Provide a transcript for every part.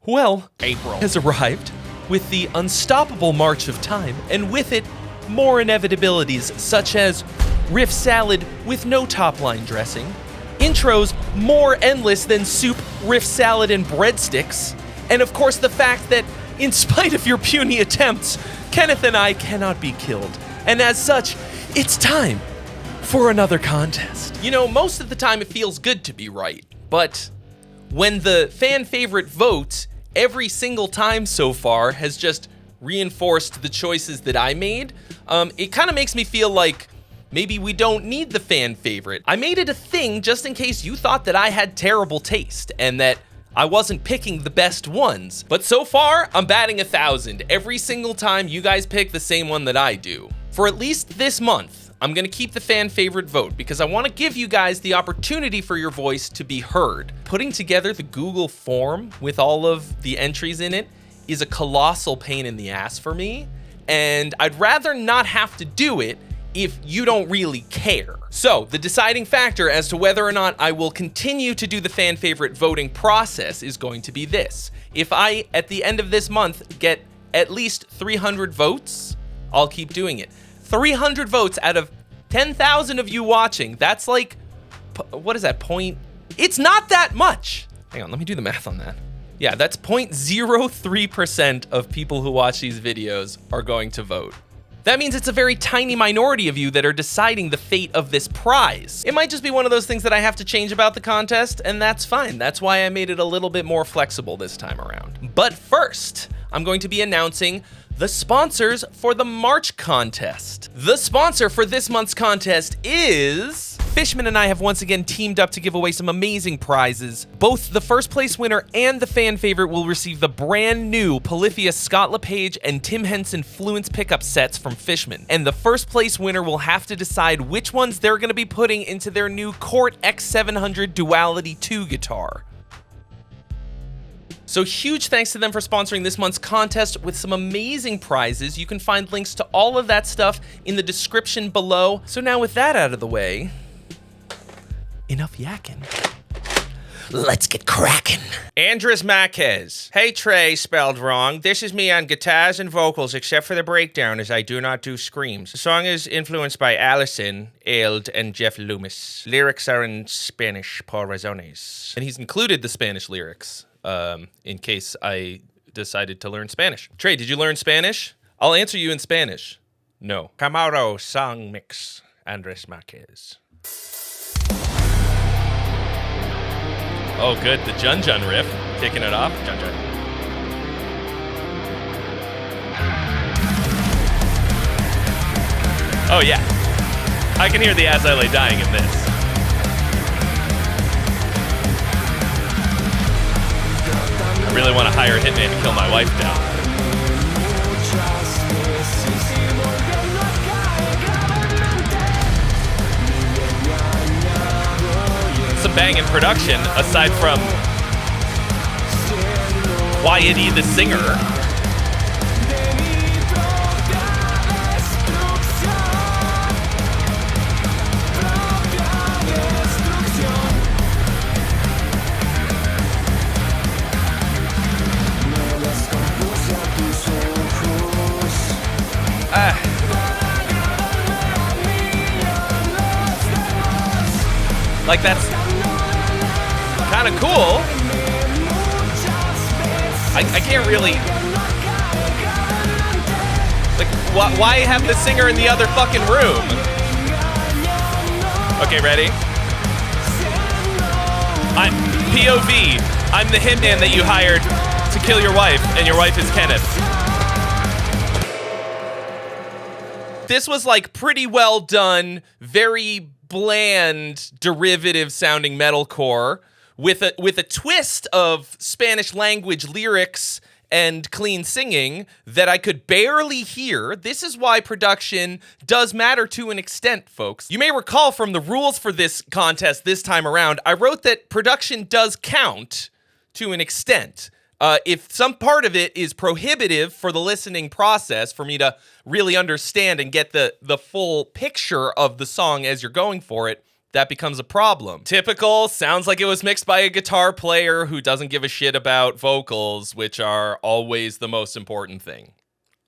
Well, April has arrived with the unstoppable march of time, and with it, more inevitabilities such as riff salad with no top-line dressing, intros more endless than soup, riff salad, and breadsticks, and of course the fact that, in spite of your puny attempts, Kenneth and I cannot be killed. And as such, it's time for another contest. You know, most of the time it feels good to be right, but when the fan favorite votes every single time so far has just reinforced the choices that I made, it kind of makes me feel like maybe we don't need the fan favorite. I made it a thing just in case you thought that I had terrible taste and that I wasn't picking the best ones. But so far, I'm batting 1,000 every single time you guys pick the same one that I do. For at least this month, I'm gonna keep the fan favorite vote because I wanna give you guys the opportunity for your voice to be heard. Putting together the Google form with all of the entries in it is a colossal pain in the ass for me, and I'd rather not have to do it if you don't really care. So the deciding factor as to whether or not I will continue to do the fan favorite voting process is going to be this. If I, at the end of this month, get at least 300 votes, I'll keep doing it. 300 votes out of 10,000 of you watching. That's like, what is that, It's not that much. Hang on, let me do the math on that. Yeah, that's 0.03% of people who watch these videos are going to vote. That means it's a very tiny minority of you that are deciding the fate of this prize. It might just be one of those things that I have to change about the contest, and that's fine. That's why I made it a little bit more flexible this time around. But first, I'm going to be announcing the sponsors for the March contest. The sponsor for this month's contest is Fishman, and I have once again teamed up to give away some amazing prizes. Both the first place winner and the fan favorite will receive the brand new Polyphia Scott LePage and Tim Henson Fluence pickup sets from Fishman. And the first place winner will have to decide which ones they're gonna be putting into their new Cort X700 Duality 2 guitar. So huge thanks to them for sponsoring this month's contest with some amazing prizes. You can find links to all of that stuff in the description below. So now with that out of the way, enough yakking. Let's get cracking. Andres Marquez. Hey Trey, spelled wrong. This is me on guitars and vocals except for the breakdown as I do not do screams. The song is influenced by Allison, Eld, and Jeff Loomis. Lyrics are in Spanish por razones. And he's included the Spanish lyrics. In case I decided to learn Spanish. Trey, did you learn Spanish? I'll answer you in Spanish. No. Camaro song mix, Andres Marquez. Oh, good. The Jun Jun riff. Kicking it off. Jun Jun. Oh, yeah. I can hear the As I Lay Dying in this. I really want to hire a hitman to kill my wife now. Some banging production, aside from Quiety the singer. Like, that's kind of cool. I can't really... Like, why have the singer in the other fucking room? Okay, ready? I'm POV. I'm the hitman that you hired to kill your wife, and your wife is Kenneth. This was, like, pretty well done, very bland, derivative sounding metalcore with a twist of Spanish language lyrics and clean singing that I could barely hear. This is why production does matter to an extent, folks. You may recall from the rules for this contest this time around, I wrote that production does count to an extent. If some part of it is prohibitive for the listening process, for me to really understand and get the full picture of the song as you're going for it, that becomes a problem. Typical, sounds like it was mixed by a guitar player who doesn't give a shit about vocals, which are always the most important thing.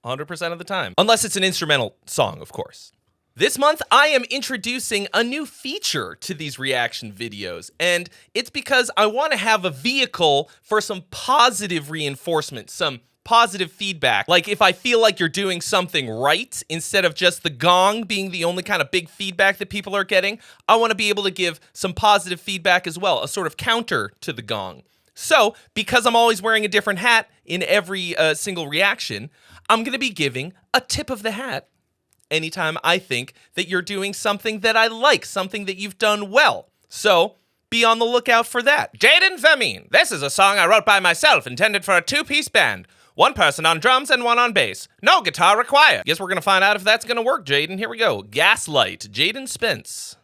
100% of the time. Unless it's an instrumental song, of course. This month, I am introducing a new feature to these reaction videos, and it's because I want to have a vehicle for some positive reinforcement, some positive feedback. Like if I feel like you're doing something right, instead of just the gong being the only kind of big feedback that people are getting, I want to be able to give some positive feedback as well, a sort of counter to the gong. So, because I'm always wearing a different hat in every single reaction, I'm going to be giving a tip of the hat anytime I think that you're doing something that I like, something that you've done well. So, be on the lookout for that. Jaden Vermeen. This is a song I wrote by myself, intended for a two-piece band. One person on drums and one on bass. No guitar required. Guess we're going to find out if that's going to work, Jaden. Here we go. Gaslight, Jaden Spence.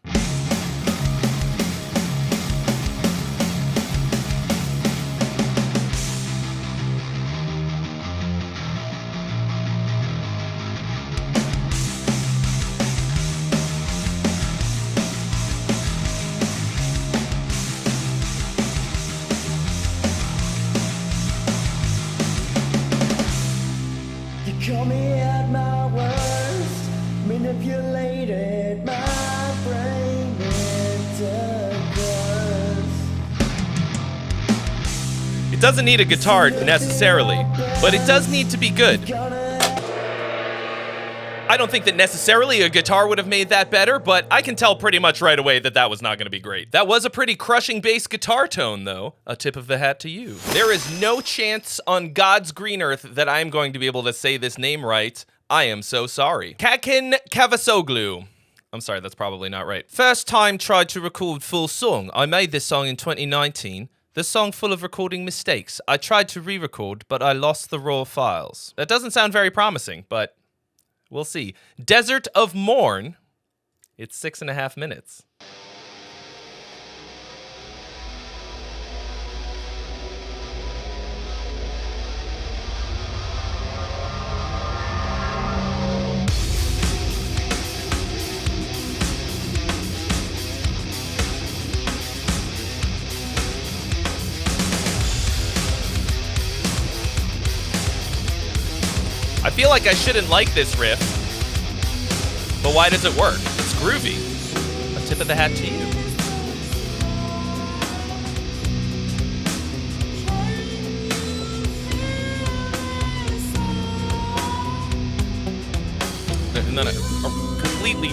Call me at my worst, manipulated my brain into curse. It doesn't need a guitar necessarily, but it does need to be good. I don't think that necessarily a guitar would have made that better, but I can tell pretty much right away that that was not going to be great. That was a pretty crushing bass guitar tone, though. A tip of the hat to you. There is no chance on God's green earth that I am going to be able to say this name right. I am so sorry. Catkin Kavasoglu. I'm sorry, that's probably not right. First time tried to record full song. I made this song in 2019. The song full of recording mistakes. I tried to re-record, but I lost the raw files. That doesn't sound very promising, but we'll see. Desert of Morn. It's 6.5 minutes. I feel like I shouldn't like this riff, but why does it work? It's groovy. A tip of the hat to you. And then a completely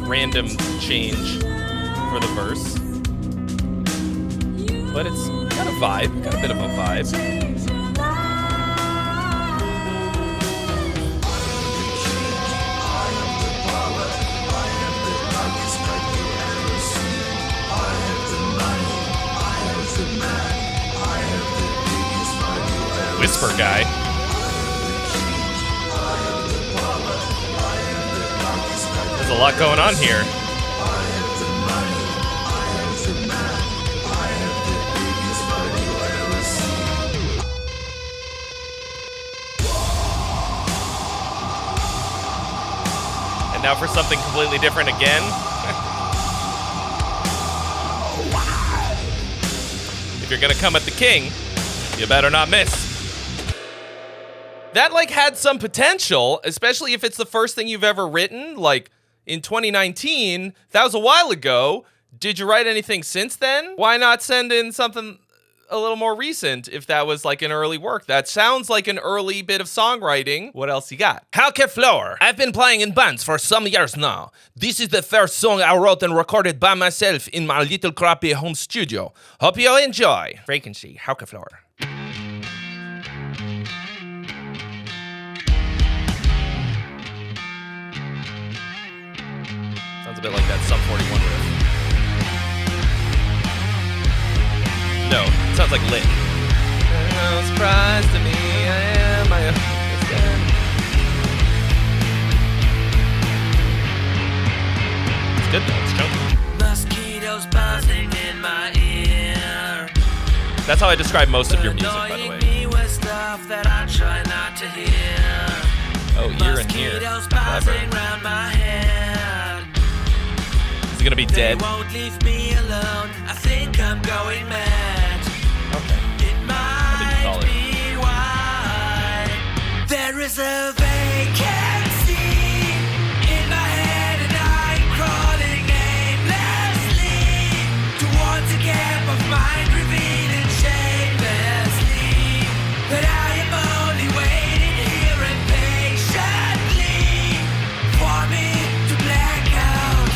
random change for the verse. But it's got a vibe, got a bit of a vibe. Whisper guy. There's a lot going on here. And now for something completely different again. If you're gonna come at the king, you better not miss. That, like, had some potential, especially if it's the first thing you've ever written. Like, in 2019, that was a while ago. Did you write anything since then? Why not send in something a little more recent if that was, like, an early work? That sounds like an early bit of songwriting. What else you got? Halke Flower. I've been playing in bands for some years now. This is the first song I wrote and recorded by myself in my little crappy home studio. Hope you enjoy. Vacancy, Halke Flower. Sounds a bit like that Sum 41 riff. No, it sounds like Lit. No surprise to me, I am my own. It's good though, it's chunky. Mosquitoes buzzing in my ear. That's how I describe most of your music, by the way. Oh, here and here. Clever. gonna be dead? They won't leave me alone. I think I'm going mad. Okay. It might call it. be why there is a vacancy in my head and I'm crawling aimlessly towards a gap of mind revealing shamelessly. But I am only waiting here impatiently for me to black out.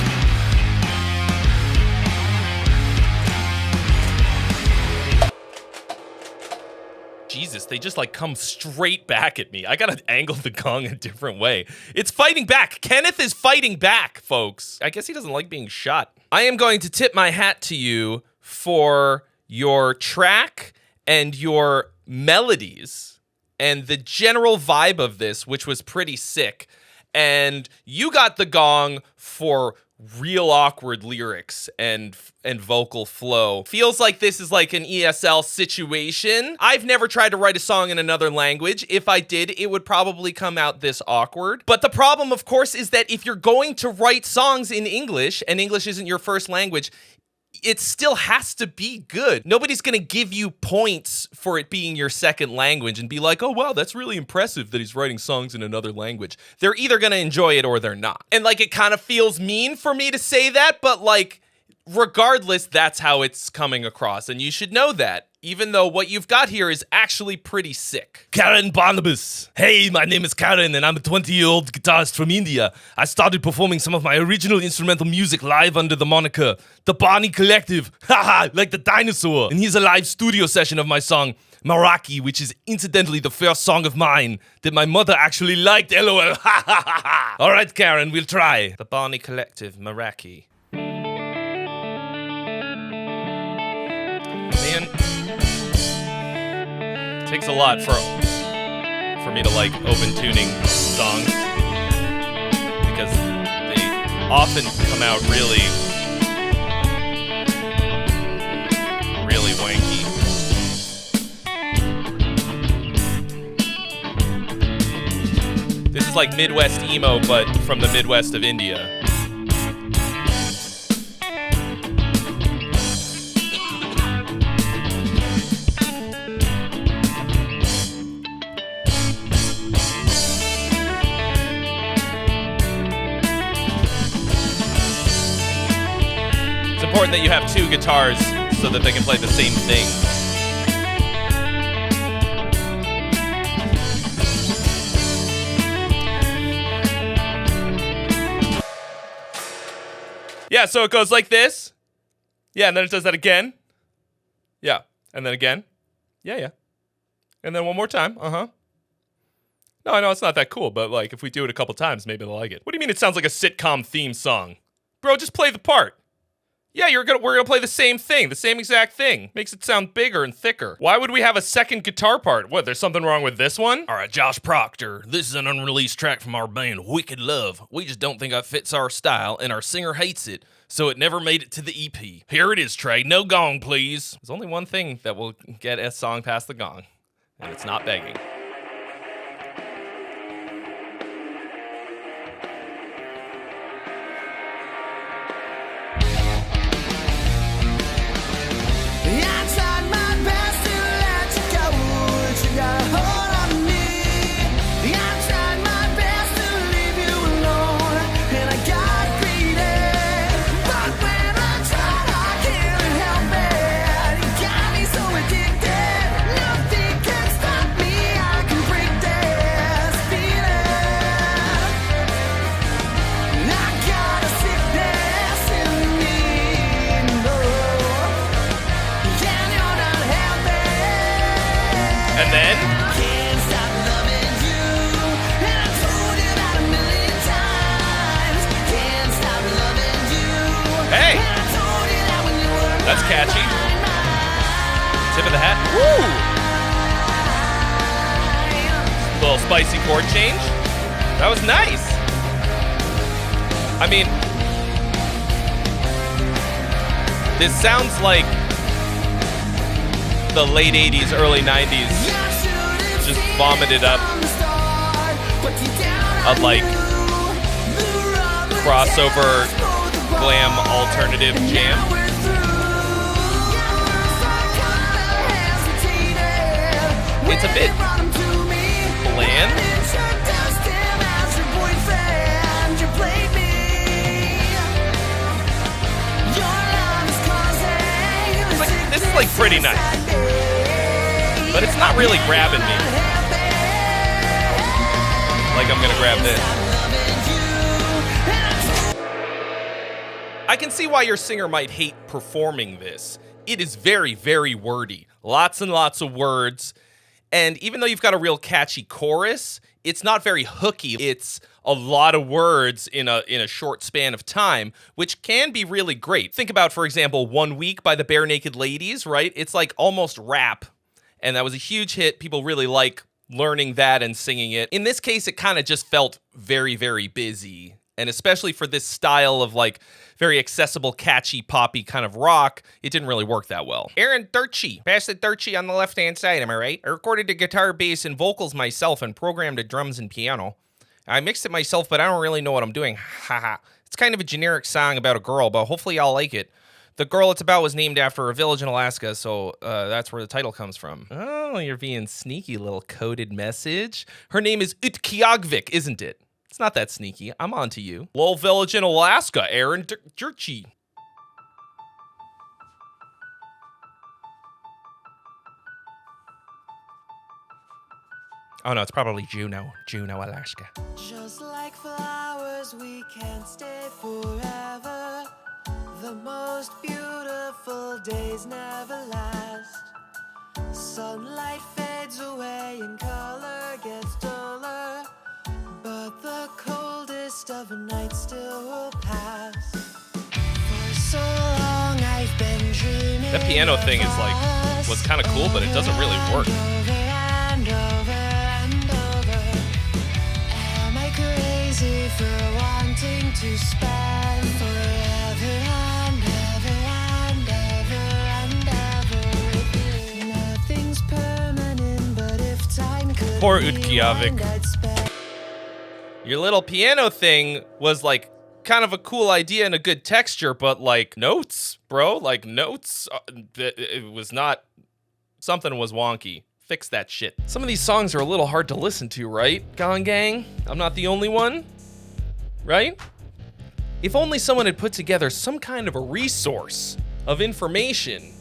Jesus, they just like come straight back at me. I gotta angle the gong a different way. It's fighting back. Kenneth is fighting back, folks. I guess he doesn't like being shot. I am going to tip my hat to you for your track and your melodies and the general vibe of this, which was pretty sick. And you got the gong for real awkward lyrics and vocal flow. Feels like this is like an ESL situation. I've never tried to write a song in another language. If I did, it would probably come out this awkward. But the problem, of course, is that if you're going to write songs in English, and English isn't your first language, it still has to be good. Nobody's gonna give you points for it being your second language and be like, oh wow, that's really impressive that he's writing songs in another language. They're either gonna enjoy it or they're not. And like, it kind of feels mean for me to say that, but like, regardless, that's how it's coming across, and you should know that. Even though what you've got here is actually pretty sick. Karen Barnabas. Hey, my name is Karen and I'm a 20-year-old guitarist from India. I started performing some of my original instrumental music live under the moniker The Barney Collective. Haha, like the dinosaur. And here's a live studio session of my song Maraki, which is incidentally the first song of mine that my mother actually liked, LOL. All right, Karen, we'll try. The Barney Collective, Maraki. Man, it takes a lot for me to like open tuning songs because they often come out really wanky. This is like Midwest emo, but from the Midwest of India. Important that you have two guitars so that they can play the same thing. Yeah, so it goes like this. Yeah, and then it does that again. Yeah, and then again. Yeah. And then one more time. No, I know it's not that cool, but like if we do it a couple times, maybe they'll like it. What do you mean it sounds like a sitcom theme song? Bro, just play the part. Yeah, we're gonna play the same thing, the same exact thing. Makes it sound bigger and thicker. Why would we have a second guitar part? What, there's something wrong with this one? All right, Josh Proctor. This is an unreleased track from our band, Wicked Love. We just don't think it fits our style, and our singer hates it, so it never made it to the EP. Here it is, Trey. No gong, please. There's only one thing that will get a song past the gong, and it's not begging. That's catchy. Tip of the hat. Woo! Little spicy chord change. That was nice. I mean, this sounds like the late 80s, early 90s. Just vomited up a like crossover glam alternative jam. It's a bit bland. This is like pretty nice, but it's not really grabbing me. Like I'm gonna grab this. I can see why your singer might hate performing this. It is very, very wordy. Lots and lots of words. And even though you've got a real catchy chorus, it's not very hooky. It's a lot of words in a short span of time, which can be really great. Think about, for example, 1 Week by the Bare Naked Ladies, right? It's like almost rap. And that was a huge hit. People really like learning that and singing it. In this case, it kind of just felt very, very busy. And especially for this style of like very accessible, catchy, poppy kind of rock, it didn't really work that well. Aaron Dirchi. Pass the Dirchi on the left-hand side, am I right? I recorded the guitar, bass, and vocals myself and programmed the drums and piano. I mixed it myself, but I don't really know what I'm doing. Haha. It's kind of a generic song about a girl, but hopefully y'all like it. The girl it's about was named after a village in Alaska, so that's where the title comes from. Oh, you're being sneaky, little coded message. Her name is Utqiagvik, isn't it? It's not that sneaky. I'm on to you. Little village in Alaska, Aaron Dirchi. Oh no, it's probably Juneau, Alaska. Just like flowers, we can't stay forever. The most beautiful days never last. Sunlight fades away and color gets duller, but the coldest of nights still will pass. For so long I've been dreaming. That piano thing is like, was kind of cool, but it doesn't really work. Am I crazy for wanting to spend forever and ever and ever and ever with you? Nothing's permanent, but if time could Poor rewind, Utqiagvik. I'd spend. Your little piano thing was like kind of a cool idea and a good texture, but like notes, bro, like notes, it was not, something was wonky. Fix that shit. Some of these songs are a little hard to listen to, right, Gong Gang? I'm not the only one, right? If only someone had put together some kind of a resource of information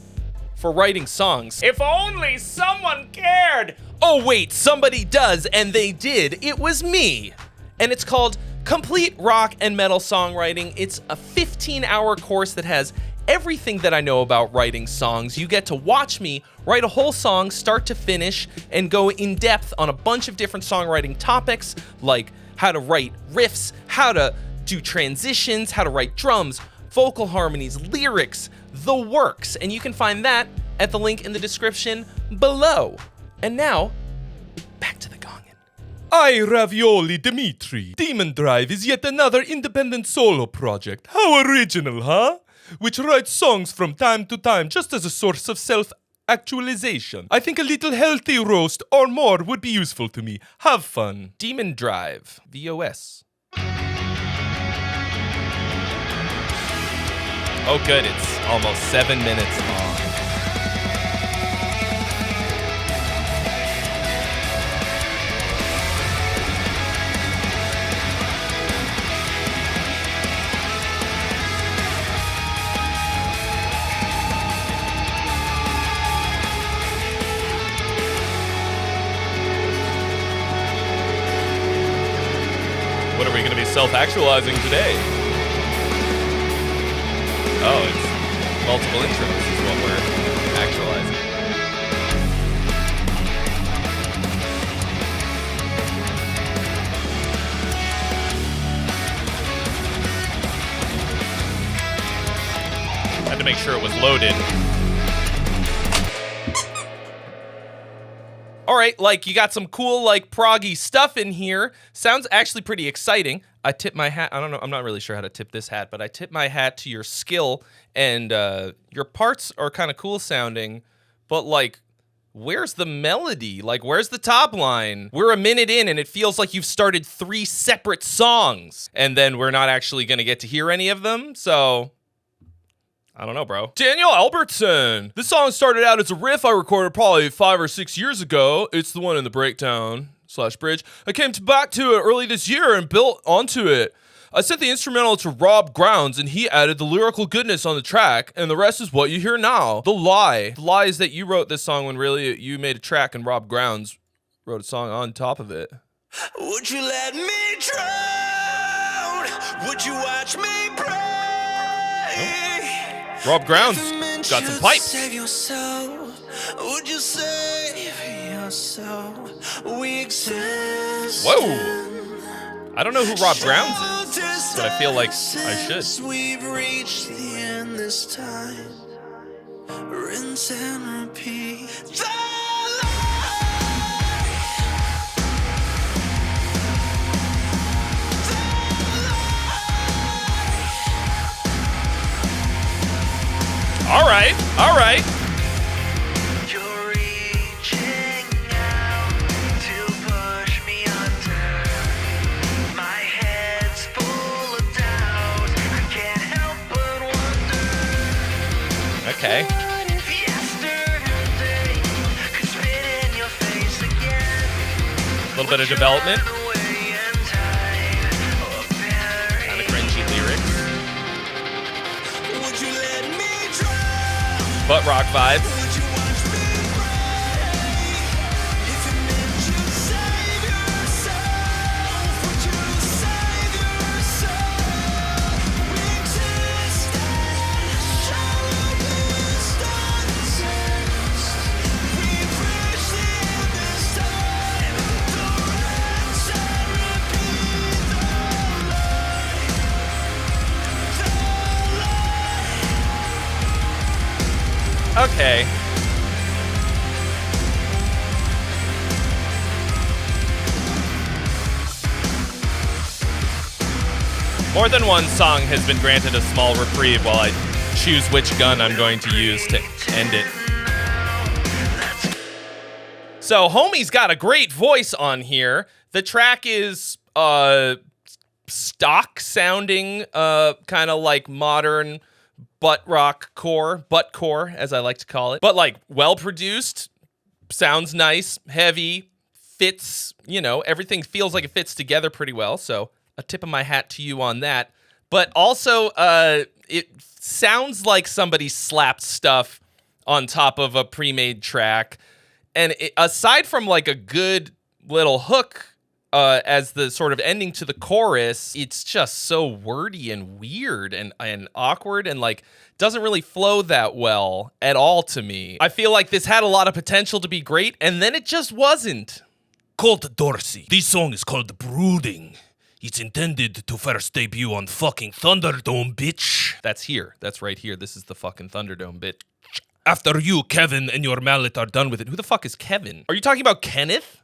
for writing songs. If only someone cared! Oh wait, somebody does, and they did. It was me. And it's called Complete Rock and Metal Songwriting. It's a 15-hour course that has everything that I know about writing songs. You get to watch me write a whole song start to finish and go in depth on a bunch of different songwriting topics, like how to write riffs, how to do transitions, how to write drums, vocal harmonies, lyrics, the works. And you can find that at the link in the description below. And now, back to the gongin. I, Ravioli, Dimitri. Demon Drive is yet another independent solo project. How original, huh? Which writes songs from time to time just as a source of self-actualization. I think a little healthy roast or more would be useful to me. Have fun. Demon Drive, VOS. Oh good, it's almost 7 minutes long. What are we going to be self-actualizing today? Oh, it's multiple intros is what we're actualizing. Had to make sure it was loaded. All right, like you got some cool like proggy stuff in here. Sounds actually pretty exciting. I tip my hat. I don't know. I'm not really sure how to tip this hat, but I tip my hat to your skill and your parts are kind of cool sounding, but like where's the melody? Like, where's the top line? We're a minute in and it feels like you've started 3 separate songs. And then we're not actually going to get to hear any of them. So, I don't know, bro. Daniel Albertson. This song started out as a riff I recorded probably 5 or 6 years ago. It's the one in the breakdown/bridge. I came back to it early this year and built onto it. I sent the instrumental to Rob Grounds, and he added the lyrical goodness on the track, and the rest is what you hear now. The lie is that you wrote this song when really you made a track and Rob Grounds wrote a song on top of it. Would you let me drown? Would you watch me break? Rob Grounds got some pipes. Save your soul. Would you save your soul? We exist. Whoa. I don't know who Rob Grounds is, but I feel like I should. We've reached the end this time. Rinse and repeat. All right. You're reaching out to push me under. My head's full of doubt. I can't help but wonder. Okay. Yesterday could spit in your face again. A little bit of development. Away in time. Kind of cringy lyrics. Would you let me drown? Butt rock vibes. Would you watch me break? If it meant you save yourself, would you save yourself? We exist in shallow distances. We've reached the end this time. The rinse and repeat. Okay. More than one song has been granted a small reprieve while I choose which gun I'm going to use to end it. So, Homie's got a great voice on here. The track is stock sounding, kind of like modern buttcore, as I like to call it. But like well produced, sounds nice, heavy, fits, everything feels like it fits together pretty well. So a tip of my hat to you on that. But also, it sounds like somebody slapped stuff on top of a pre-made track. And aside from like a good little hook, as the sort of ending to the chorus, it's just so wordy and weird and awkward and like doesn't really flow that well at all to me. I feel like this had a lot of potential to be great, and then it just wasn't. Called Dorsi. This song is called Brooding. It's intended to first debut on fucking Thunderdome, bitch. That's here. That's right here. This is the fucking Thunderdome bit. After you, Kevin, and your mallet are done with it. Who the fuck is Kevin? Are you talking about Kenneth?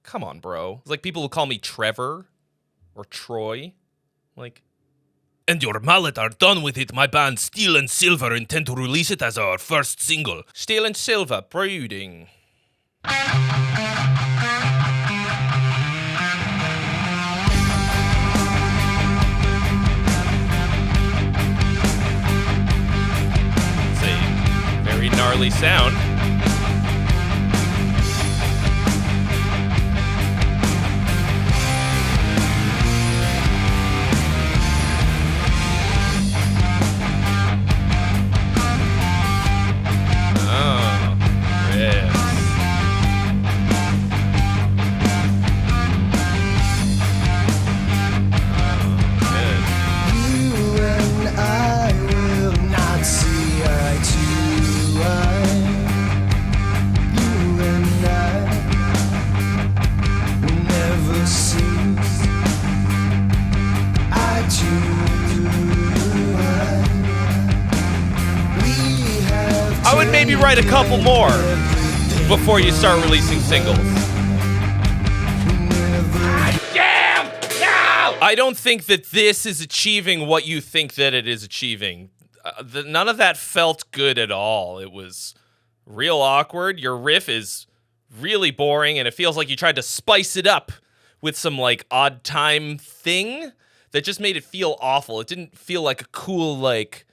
Come on, bro. It's like people will call me Trevor or Troy. Like, And your mallet are done with it, my band Steel and Silver intend to release it as our first single. Steel and Silver, Brooding. It's a very gnarly sound. I would maybe write a couple more before you start releasing singles. Damn! No! I don't think that this is achieving what you think that it is achieving. None of that felt good at all. It was real awkward. Your riff is really boring, and it feels like you tried to spice it up with some like odd time thing that just made it feel awful. It didn't feel like a cool, like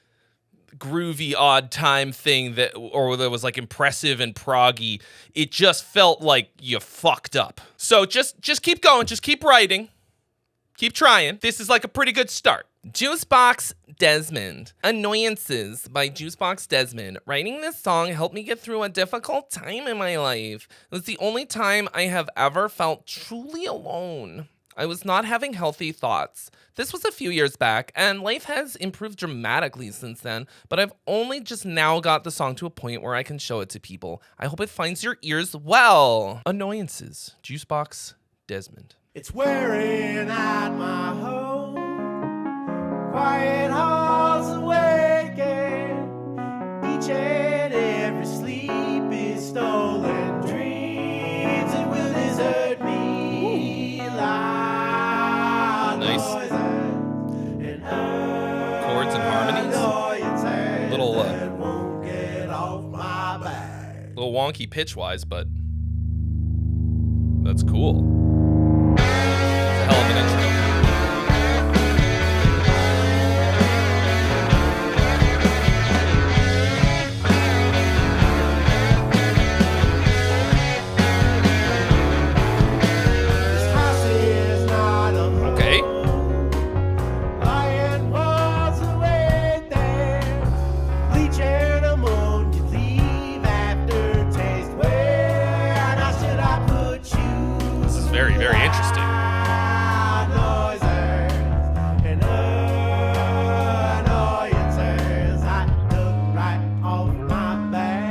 groovy odd time thing that was like impressive and proggy. It just felt like you fucked up. So just keep going, just keep writing. Keep trying. This is like a pretty good start. Juicebox Desmond. Annoyances by Juicebox Desmond. Writing this song helped me get through a difficult time in my life. It was the only time I have ever felt truly alone. I was not having healthy thoughts. This was a few years back, and life has improved dramatically since then, but I've only just now got the song to a point where I can show it to people. I hope it finds your ears well. Annoyances. Juicebox Desmond. It's wearing out my home. Quiet halls awaken. Each and every sleep is stolen dreams. It will desert me. Loud Nice. noises and Chords and harmonies. annoyances Little, that won't get off my back. little wonky pitch-wise, but that's cool. It's a hell of an intro. This house is not a home. Okay. Iron walls await there. Bleaching ammonia, leave aftertaste. Where now should I put you? This is very, very interesting. Noises and annoyances. I took right off my back.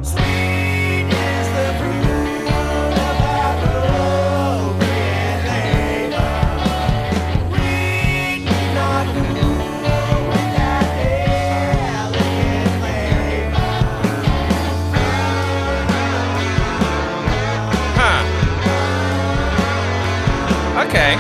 Sweet is the fruit of our broken labor. We need not rule with that elegant flavor. Huh. Okay.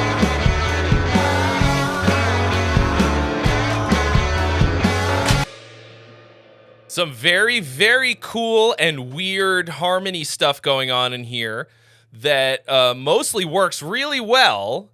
Some very, very cool and weird harmony stuff going on in here that mostly works really well,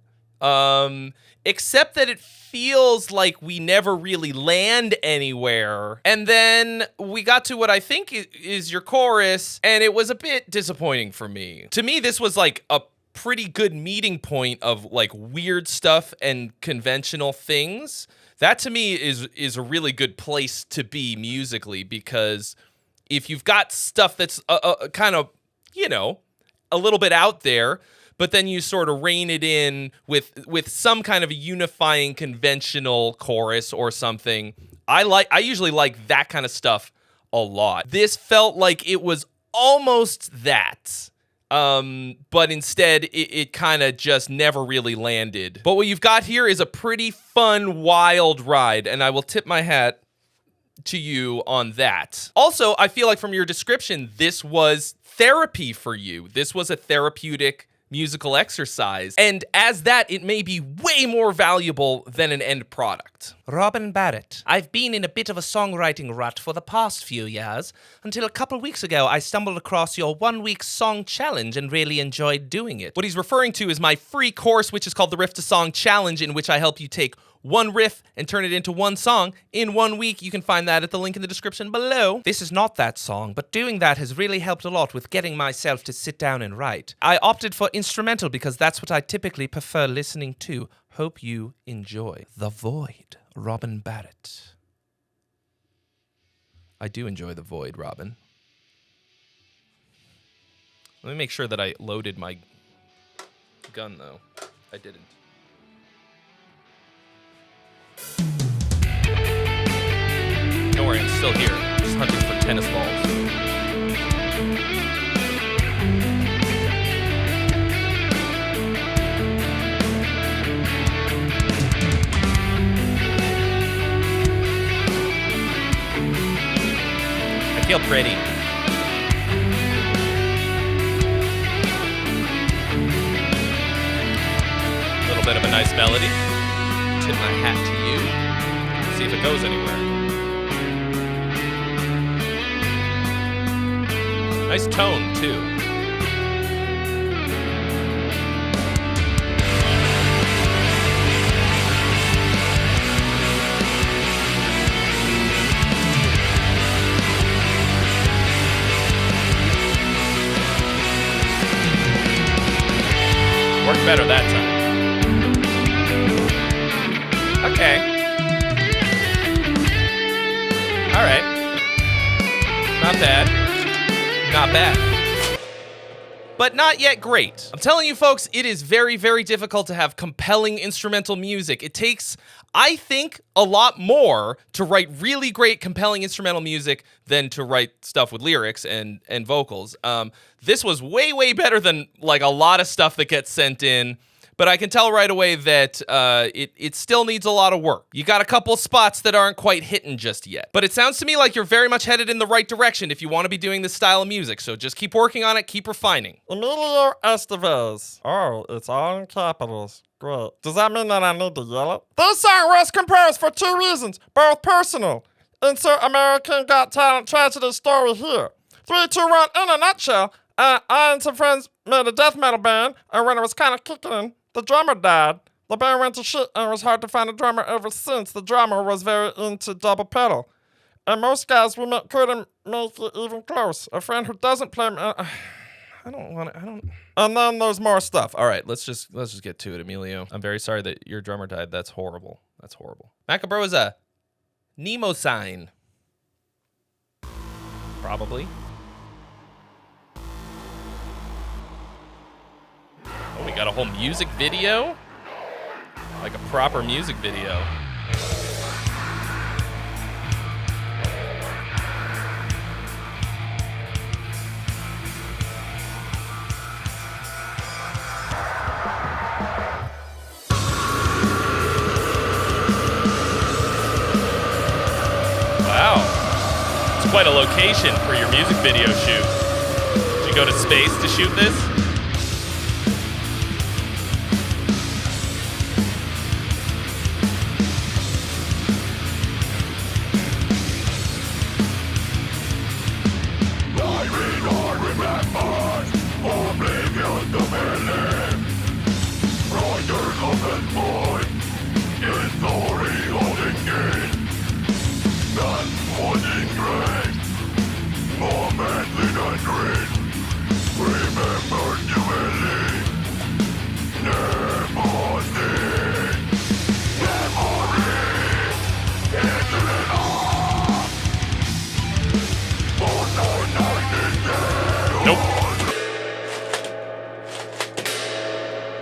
except that it feels like we never really land anywhere. And then we got to what I think is your chorus, and it was a bit disappointing for me. To me, this was like a pretty good meeting point of like weird stuff and conventional things. That to me is a really good place to be musically, because if you've got stuff that's kind of, you know, a little bit out there, but then you sort of rein it in with some kind of a unifying conventional chorus or something. I usually like that kind of stuff a lot. This felt like it was almost that. But instead, it kind of just never really landed. But what you've got here is a pretty fun, wild ride, and I will tip my hat to you on that. Also, I feel like from your description, this was therapy for you. This was a therapeutic musical exercise, and as that, it may be way more valuable than an end product. Robin Barrett. I've been in a bit of a songwriting rut for the past few years, until a couple weeks ago I stumbled across your 1-week song challenge and really enjoyed doing it. What he's referring to is my free course, which is called the Riff to Song Challenge, in which I help you take one riff and turn it into one song in 1 week. You can find that at the link in the description below. This is not that song, but doing that has really helped a lot with getting myself to sit down and write. I opted for instrumental because that's what I typically prefer listening to. Hope you enjoy. The Void, Robin Barrett. I do enjoy The Void, Robin. Let me make sure that I loaded my gun, though. I didn't. Don't worry, I'm still here. Just hunting for tennis balls. I feel pretty. A little bit of a nice melody. Tip my hat to you. See if it goes anywhere. Nice tone, too. Worked better that time. Okay. All right. Not bad. Not bad. But not yet great. I'm telling you folks, it is very, very difficult to have compelling instrumental music. It takes, I think, a lot more to write really great, compelling instrumental music than to write stuff with lyrics and vocals. This was way, way better than like a lot of stuff that gets sent in. But I can tell right away that it still needs a lot of work. You got a couple spots that aren't quite hitting just yet. But it sounds to me like you're very much headed in the right direction if you want to be doing this style of music. So just keep working on it, keep refining. Emilio Estevez. Oh, it's all in capitals. Great. Does that mean that I need to yell it? This song was composed for 2 reasons, both personal. Insert American Got Talent tragedy story here. 3, 2, 1, in a nutshell, I and some friends made a death metal band, and when it was kind of kicking in, the drummer died. The band went to shit, and it was hard to find a drummer ever since. The drummer was very into double pedal. And most guys we met couldn't make it even close. A friend who doesn't play... I don't... And then there's more stuff. All right, let's just get to it, Emilio. I'm very sorry that your drummer died. That's horrible. That's horrible. Macca bro is a Nemo sign. Probably. Oh, we got a whole music video? Like a proper music video. Wow. It's quite a location for your music video shoot. Did you go to space to shoot this?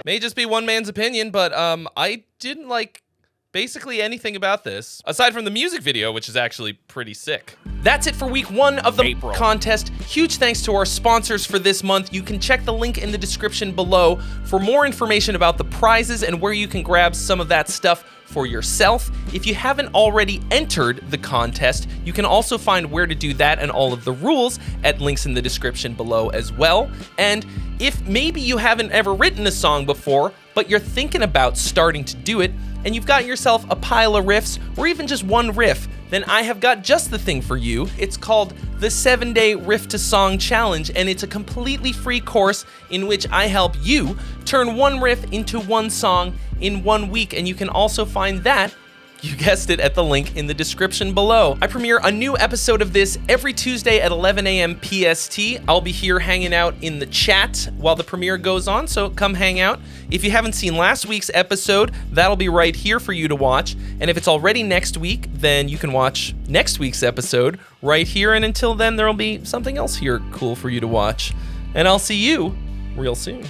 May just be one man's opinion, but I didn't like basically anything about this, aside from the music video, which is actually pretty sick. That's it for week 1 of the April contest. Huge thanks to our sponsors for this month. You can check the link in the description below for more information about the prizes and where you can grab some of that stuff for yourself. If you haven't already entered the contest, you can also find where to do that and all of the rules at links in the description below as well. And if maybe you haven't ever written a song before, but you're thinking about starting to do it, and you've got yourself a pile of riffs, or even just one riff, then I have got just the thing for you. It's called the 7-Day Riff to Song Challenge, and it's a completely free course in which I help you turn one riff into one song in 1 week, and you can also find that, you guessed it, at the link in the description below. I premiere a new episode of this every Tuesday at 11 a.m. PST. I'll be here hanging out in the chat while the premiere goes on, so come hang out. If you haven't seen last week's episode, that'll be right here for you to watch. And if it's already next week, then you can watch next week's episode right here. And until then, there'll be something else here cool for you to watch. And I'll see you real soon.